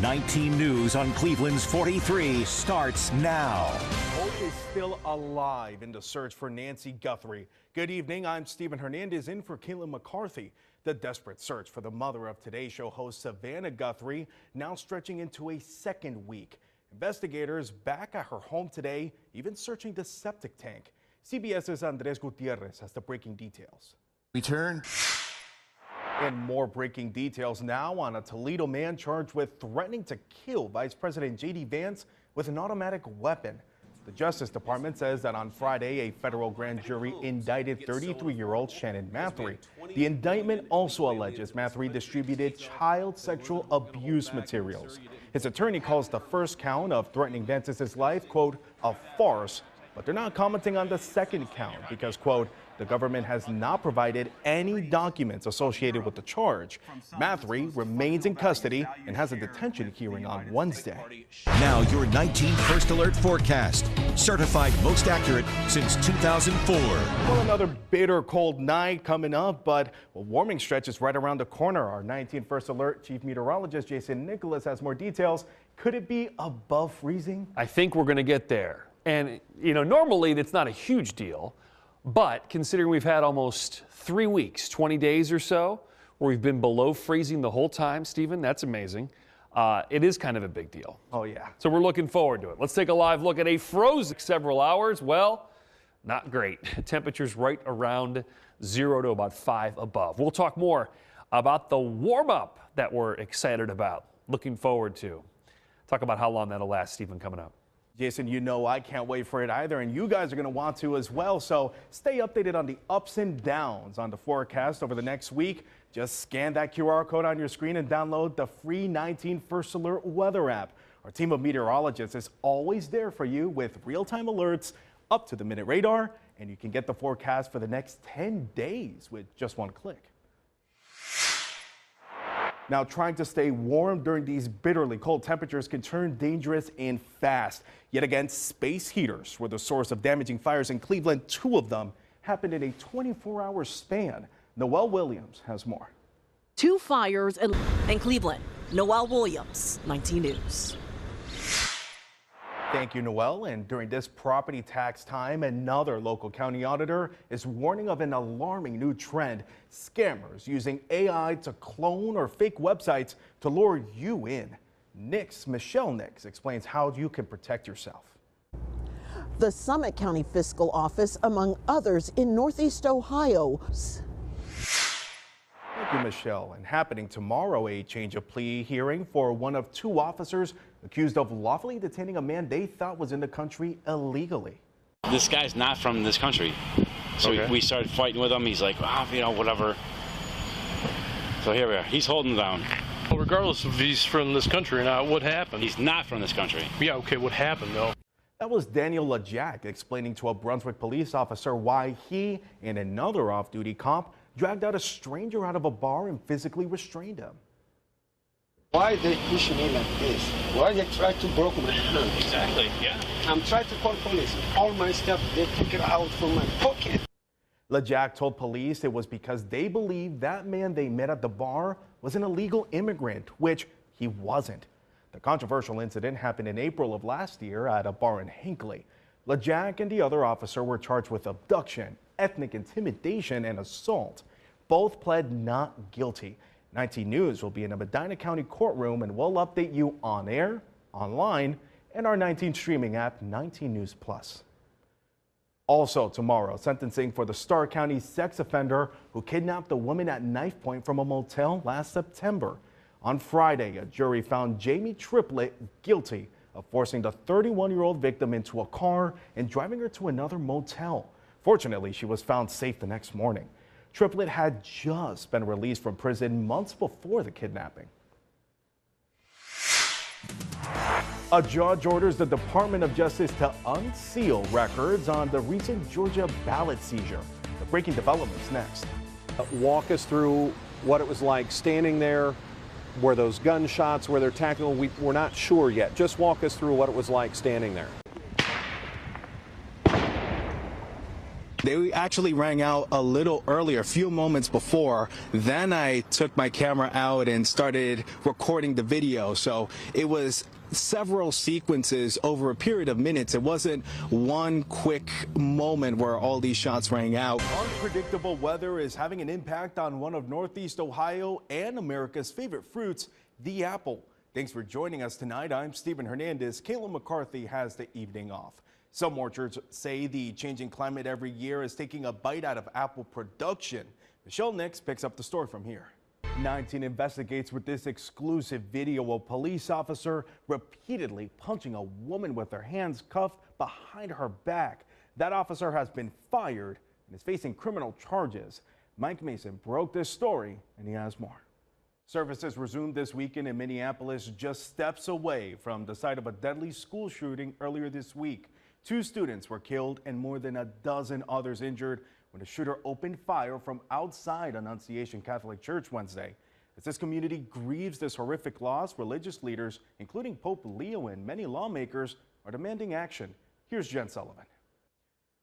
19 News on Cleveland's 43 starts now. Hope is still alive in the search for Nancy Guthrie. Good evening, I'm Stephen Hernandez in for Caitlin McCarthy. The desperate search for the mother of Today Show host Savannah Guthrie now stretching into a second week. Investigators back at her home today, even searching the septic tank. CBS's Andres Gutierrez has the breaking details. Return. And more breaking details now on a Toledo man charged with threatening to kill Vice President J.D. Vance with an automatic weapon. The Justice Department says that on Friday, a federal grand jury indicted 33-year-old Shannon Mathery. The indictment also alleges Mathery distributed child sexual abuse materials. His attorney calls the first count of threatening Vance's life, quote, a farce, but they're not commenting on the second count because, quote, the government has not provided any documents associated with the charge. Mathery remains in custody and has a detention hearing on Wednesday. Now your 19 First Alert forecast. Certified most accurate since 2004. Well, another bitter cold night coming up, but a warming stretch is right around the corner. Our 19 First Alert Chief Meteorologist Jason Nicholas has more details. Could it be above freezing? I think we're going to get there. And, you know, normally that's not a huge deal. But considering we've had almost 3 weeks, 20 days or so, where we've been below freezing the whole time, Stephen, that's amazing. It is kind of a big deal. Oh, yeah. So we're looking forward to it. Let's take a live look at a frozen several hours. Well, not great. Temperatures right around 0 to about 5 above. We'll talk more about the warm-up that we're excited about, looking forward to. Talk about how long that'll last, Stephen, coming up. Jason, you know I can't wait for it either, and you guys are going to want to as well. So stay updated on the ups and downs on the forecast over the next week. Just scan that QR code on your screen and download the free 19 First Alert weather app. Our team of meteorologists is always there for you with real-time alerts, up-to-the-minute radar, and you can get the forecast for the next 10 days with just one click. Now, trying to stay warm during these bitterly cold temperatures can turn dangerous and fast. Yet again, space heaters were the source of damaging fires in Cleveland. 2 of them happened in a 24-hour span. Noelle Williams has more. 2 fires in Cleveland. Noelle Williams, 19 News. Thank you, Noelle. And during this property tax time, another local county auditor is warning of an alarming new trend. Scammers using AI to clone or fake websites to lure you in. Michelle Nix explains how you can protect yourself. The Summit County Fiscal Office, among others, in Northeast Ohio. Thank you, Michelle. And happening tomorrow, a change of plea hearing for one of 2 officers accused of lawfully detaining a man they thought was in the country illegally. This guy's not from this country. So we started fighting with him. He's like, you know, whatever. So here we are. He's holding him down. Well, regardless if he's from this country or not, what happened? He's not from this country. Yeah, okay, what happened, though? That was Daniel LaJack explaining to a Brunswick police officer why he and another off-duty cop dragged out a stranger out of a bar and physically restrained him. Why they push me like this? Why they try to break my hand? Exactly, yeah. I'm trying to call police. All my stuff, they took it out from my pocket. LaJack told police it was because they believed that man they met at the bar was an illegal immigrant, which he wasn't. The controversial incident happened in April of last year at a bar in Hinckley. LaJack and the other officer were charged with abduction, ethnic intimidation, and assault. Both pled not guilty. 19 News will be in a Medina County courtroom, and we'll update you on air, online, and our 19 streaming app, 19 News Plus. Also tomorrow, sentencing for the Starr County sex offender who kidnapped a woman at knife point from a motel last September. On Friday, a jury found Jamie Triplett guilty of forcing the 31-year-old victim into a car and driving her to another motel. Fortunately, she was found safe the next morning. Triplett had just been released from prison months before the kidnapping. A judge orders the Department of Justice to unseal records on the recent Georgia ballot seizure. The breaking developments next. Walk us through what it was like standing there, where those gunshots, where they're tactical. We're not sure yet. Just walk us through what it was like standing there. They actually rang out a little earlier, a few moments before. Then I took my camera out and started recording the video. So it was several sequences over a period of minutes. It wasn't one quick moment where all these shots rang out. Unpredictable weather is having an impact on one of Northeast Ohio and America's favorite fruits, the apple. Thanks for joining us tonight. I'm Stephen Hernandez. Kayla McCarthy has the evening off. Some orchards say the changing climate every year is taking a bite out of apple production. Michelle Nix picks up the story from here. 19 investigates with this exclusive video. A police officer repeatedly punching a woman with her hands cuffed behind her back. That officer has been fired and is facing criminal charges. Mike Mason broke this story, and he has more. Services resumed this weekend in Minneapolis, just steps away from the site of a deadly school shooting earlier this week. 2 students were killed and more than a dozen others injured when a shooter opened fire from outside Annunciation Catholic Church Wednesday. As this community grieves this horrific loss, religious leaders, including Pope Leo and many lawmakers, are demanding action. Here's Jen Sullivan.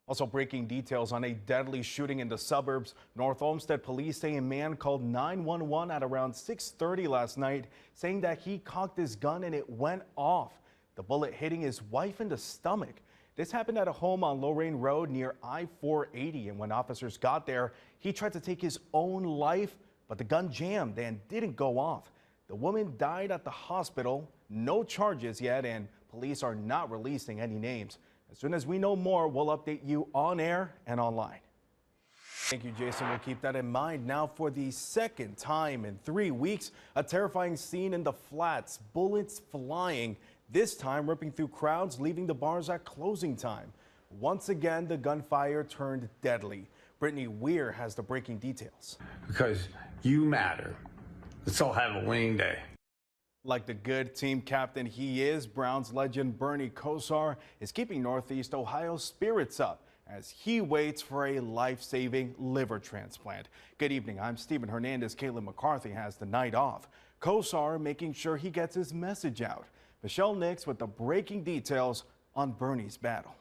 Also breaking details on a deadly shooting in the suburbs. North Olmsted police say a man called 911 at around 6:30 last night, saying that he cocked his gun and it went off, the bullet hitting his wife in the stomach. This happened at a home on Lorraine Road near I-480, and when officers got there, he tried to take his own life, but the gun jammed and didn't go off. The woman died at the hospital. No charges yet, and police are not releasing any names. As soon as we know more, we'll update you on air and online. Thank you, Jason. We'll keep that in mind. Now, for the second time in 3 weeks, a terrifying scene in the Flats. Bullets flying, this time ripping through crowds, leaving the bars at closing time. Once again, the gunfire turned deadly. Brittany Weir has the breaking details. Because you matter. Let's all have a winning day. Like the good team captain he is, Browns legend Bernie Kosar is keeping Northeast Ohio's spirits up as he waits for a life-saving liver transplant. Good evening, I'm Stephen Hernandez. Kayla McCarthy has the night off. Kosar making sure he gets his message out. Michelle Nix with the breaking details on Bernie's battle.